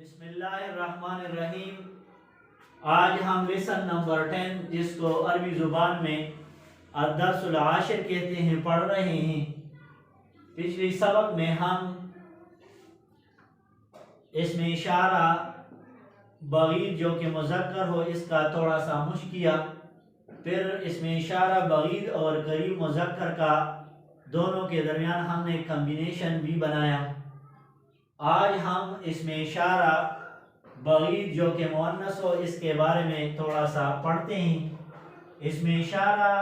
بسم اللہ الرحمن الرحیم۔ آج ہم لیسن نمبر 10 جس کو عربی زبان میں الدرس العاشر کہتے ہیں پڑھ رہے ہیں۔ پچھلی سبق میں ہم اس میں اشارہ بغیر جو کہ مذکر ہو اس کا تھوڑا سا مشق کیا، پھر اس میں اشارہ بغیر اور قریب مذکر کا دونوں کے درمیان ہم نے کمبینیشن بھی بنایا۔ آج ہم اس میں اشارہ بغیر جو کہ مؤنث ہو اس کے بارے میں تھوڑا سا پڑھتے ہیں۔ اس میں اشارہ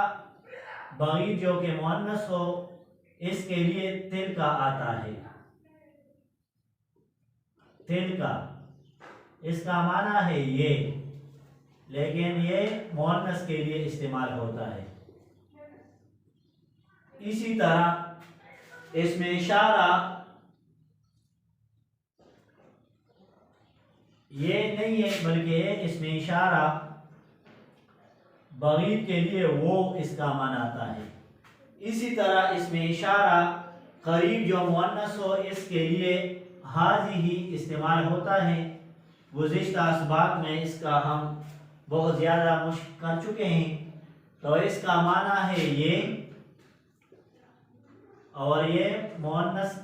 بغیر جو کہ مؤنث ہو اس کے لیے تل کا آتا ہے۔ تل کا اس کا معنی ہے یہ، لیکن یہ مؤنث کے لیے استعمال ہوتا ہے۔ اسی طرح اس میں اشارہ یہ نہیں ہے بلکہ اس میں اشارہ بغیر کے لیے وہ اس کا معنی آتا ہے۔ اسی طرح اس میں اشارہ قریب جو مؤنث ہو اس کے لیے حاضی ہی استعمال ہوتا ہے۔ گزشتہ اسباق میں اس کا ہم بہت زیادہ مشق کر چکے ہیں۔ تو اس کا معنی ہے یہ، اور یہ مؤنث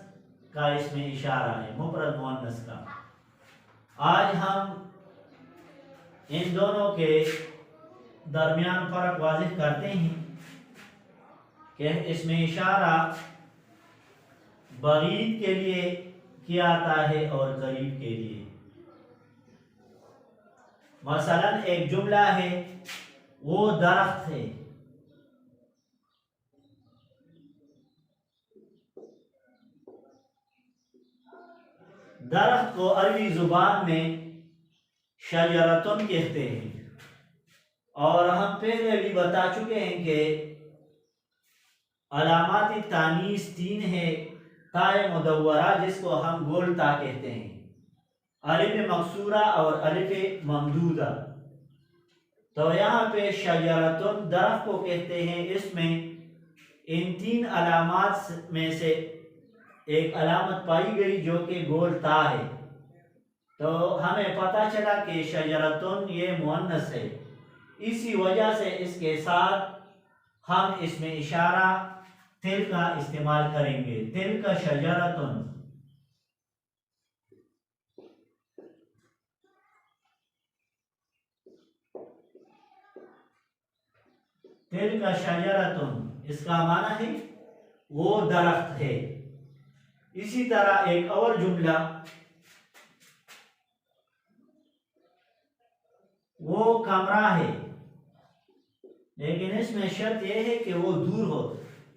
کا اس میں اشارہ ہے، مفرد مؤنث کا۔ آج ہم ان دونوں کے درمیان فرق واضح کرتے ہیں کہ اس میں اشارہ بعید کے لیے کیا آتا ہے اور قریب کے لیے۔ مثلا ایک جملہ ہے وہ درخت ہے، درخت کو عربی زبان میں شجرتن کہتے ہیں، اور ہم پہلے بھی بتا چکے ہیں کہ علامات تانیث 3 ہے۔ تائے مدورہ جس کو ہم گول تا کہتے ہیں، الف مکسورہ اور الف ممدودہ۔ تو یہاں پہ شجرتن درخت کو کہتے ہیں۔ اس میں ان 3 علامات میں سے ایک علامت پائی گئی جو کہ گول تا ہے، تو ہمیں پتہ چلا کہ شجرتن یہ مؤنث ہے۔ اسی وجہ سے اس کے ساتھ ہم اس میں اشارہ تل کا استعمال کریں گے۔ تل کا شجرتن، تل کا شجرتن اس کا معنی ہے وہ درخت ہے۔ اسی طرح ایک اور جملہ وہ کمرہ ہے، لیکن اس میں شرط یہ ہے کہ وہ دور ہو۔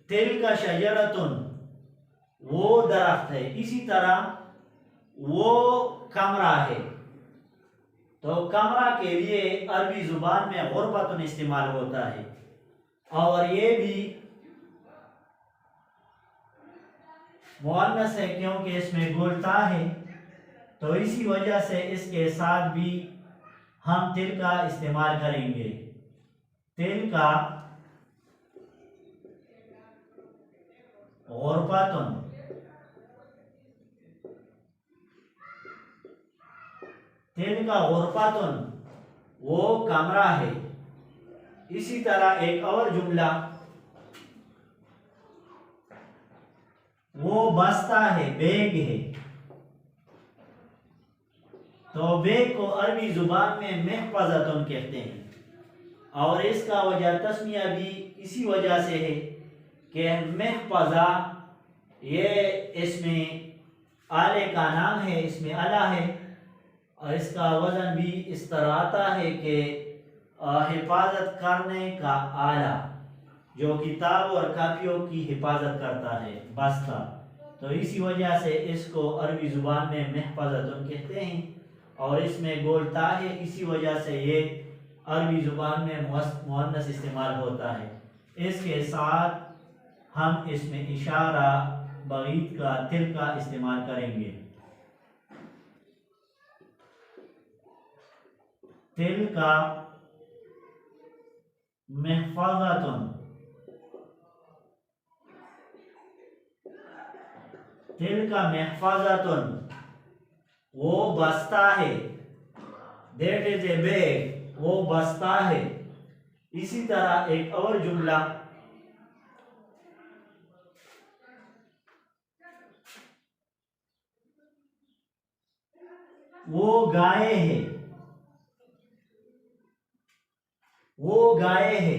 تل کا شجرتن وہ درخت ہے، اسی طرح وہ کمرہ ہے۔ تو کمرہ کے لیے عربی زبان میں غربتن استعمال ہوتا ہے، اور یہ بھی مؤنث ہے کیونکہ اس میں گول تا ہے، تو اسی وجہ سے اس کے ساتھ بھی ہم تل کا استعمال کریں گے۔ تل کا غربتن، تل کا غربتن وہ کمرہ ہے۔ اسی طرح ایک اور جملہ وہ بستہ ہے، بیگ ہے۔ تو بیگ کو عربی زبان میں محفظتن کہتے ہیں، اور اس کا وجہ تسمیہ بھی اسی وجہ سے ہے کہ محفظہ یہ اس میں آلے کا نام ہے، اس میں آلہ ہے، اور اس کا وزن بھی اس طرح آتا ہے کہ حفاظت کرنے کا آلہ، جو کتاب اور کاپیوں کی حفاظت کرتا ہے، بستہ۔ تو اسی وجہ سے اس کو عربی زبان میں محفظتن کہتے ہیں، اور اس میں گول تا ہے، اسی وجہ سے یہ عربی زبان میں مؤنث استعمال ہوتا ہے۔ اس کے ساتھ ہم اس میں اشارہ بعید کا تل کا استعمال کریں گے۔ تل کا محفظتن، تل کا محفظتن وہ بستا ہے. That is a bag. وہ بستا ہے. اسی طرح ایک اور جملہ وہ گائے ہے. وہ گائے ہے.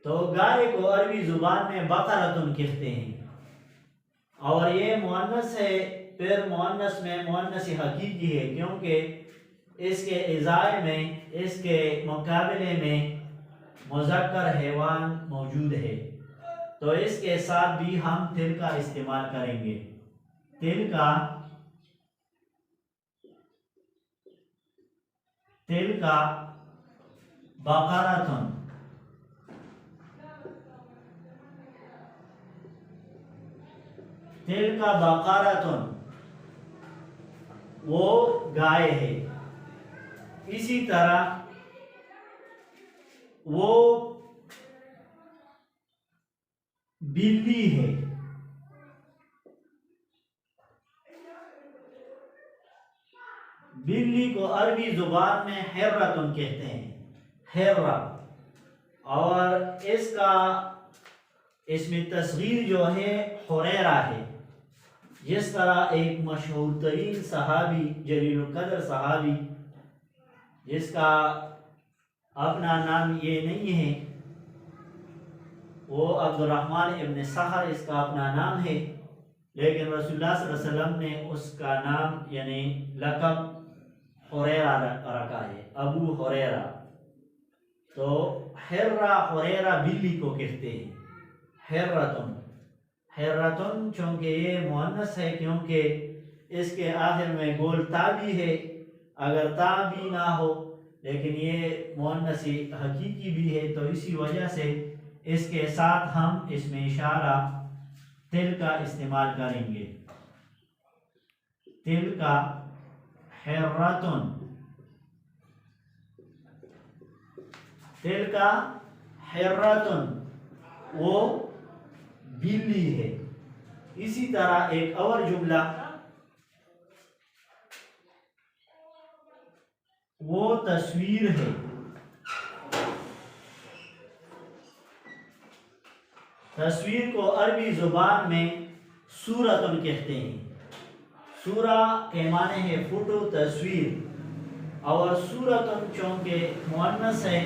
تو گائے کو عربی زبان میں بقرۃ کہتے ہیں اور یہ مؤنث ہے. پھر مؤنث میں مؤنث حقیقی ہے کیونکہ اس کے ازائے میں اس کے مقابلے میں مذکر حیوان موجود ہے. تو اس کے ساتھ بھی ہم تل کا استعمال کریں گے. تل کا بقرۃ. تل کا بقرۃ وہ گائے ہے. اسی طرح وہ بلی ہے. بلی کو عربی زبان میں حرۃ کہتے ہیں. حرہ. اور اس کا اسم تصغیر جو ہے حریرہ ہے. جس طرح ایک مشہور ترین صحابی جلیل القدر صحابی جس کا اپنا نام یہ نہیں ہے، وہ عبد الرحمن ابن سخر اس کا اپنا نام ہے، لیکن رسول اللہ صلی اللہ علیہ وسلم نے اس کا نام یعنی لقب حریرہ رکھا ہے، ابو حریرہ. تو حریرہ بلی کو کہتے ہیں. حرۃ. چونکہ یہ مؤنث ہے کیونکہ اس کے آخر میں گول تا بھی ہے. اگر تا بھی نہ ہو لیکن یہ مؤنث حقیقی بھی ہے تو اسی وجہ سے اس کے ساتھ ہم اس میں اشارہ تل کا استعمال کریں گے. تل کا حرۃ. تل کا حرۃ وہ بلی ہے. اسی طرح ایک اور جملہ وہ تصویر ہے. تصویر کو عربی زبان میں صورت کہتے ہیں. سورہ کے معنی ہے فوٹو، تصویر. اور صورت چونکہ مؤنث ہے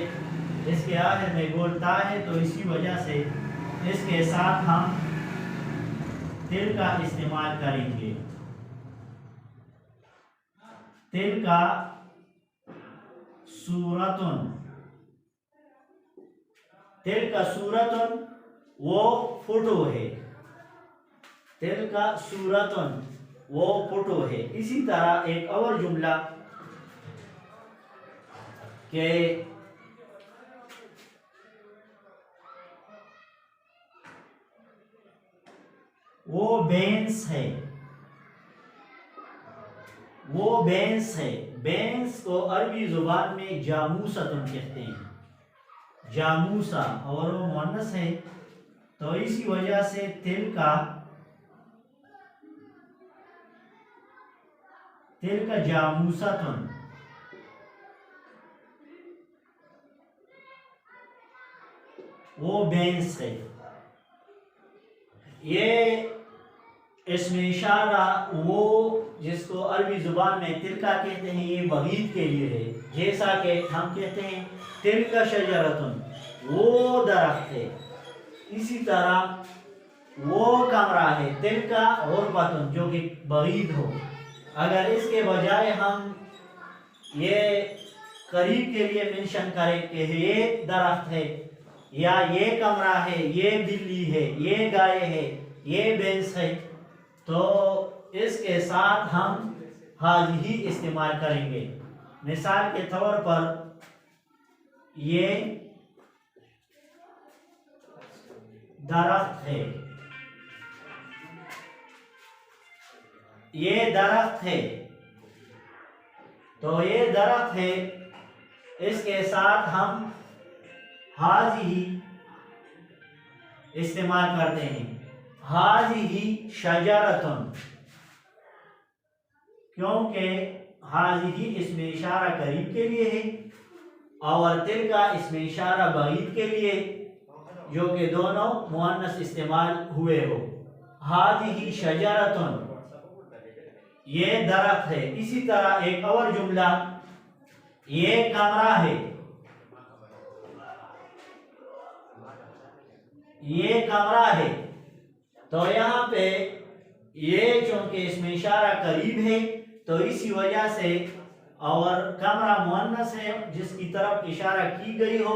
اس کے آخر میں گول تا ہے تو اسی وجہ سے اس کے ساتھ ہم تل کا استعمال کریں گے. تل کا صورت. تل کا صورت وہ فوٹو ہے. تل کا صورت وہ فوٹو ہے. اسی طرح ایک اور جملہ کہ وہ بینس ہے. وہ بینس ہے. بینس کو عربی زبان میں جاموسۃ کہتے ہیں. جاموسہ. اور وہ مؤنث ہے تو اسی وجہ سے تل کا جاموسۃ. وہ بینس ہے. یہ اسم اشارہ وہ جس کو عربی زبان میں تلکا کہتے ہیں یہ بغید کے لیے ہے. جیسا کہ ہم کہتے ہیں تلکا شجرتن وہ درخت ہے، اسی طرح وہ کمرہ ہے تلکا غربتن جو کہ بغید ہو. اگر اس کے بجائے ہم یہ قریب کے لیے منشن کریں کہ یہ درخت ہے یا یہ کمرہ ہے، یہ بلی ہے، یہ گائے ہے، یہ بینس ہے، تو اس کے ساتھ ہم حاضی استعمال کریں گے. مثال کے طور پر یہ درخت ہے، یہ درخت ہے، تو یہ درخت ہے، اس کے ساتھ ہم حاضی استعمال کرتے ہیں. حاضی شجرتن کیونکہ حاضی اس میں اشارہ قریب کے لیے ہے اور تلکا اس میں اشارہ بعید کے لیے، جو کہ دونوں مؤنث استعمال ہوئے ہو۔ ہذہ شجرۃ، یہ درخت ہے۔ اسی طرح ایک اور جملہ، یہ کمرہ ہے، یہ کمرہ ہے۔ تو یہاں پہ یہ چونکہ اس میں اشارہ قریب ہے تو اسی وجہ سے، اور کمرہ مؤنث ہے جس کی طرف اشارہ کی گئی ہو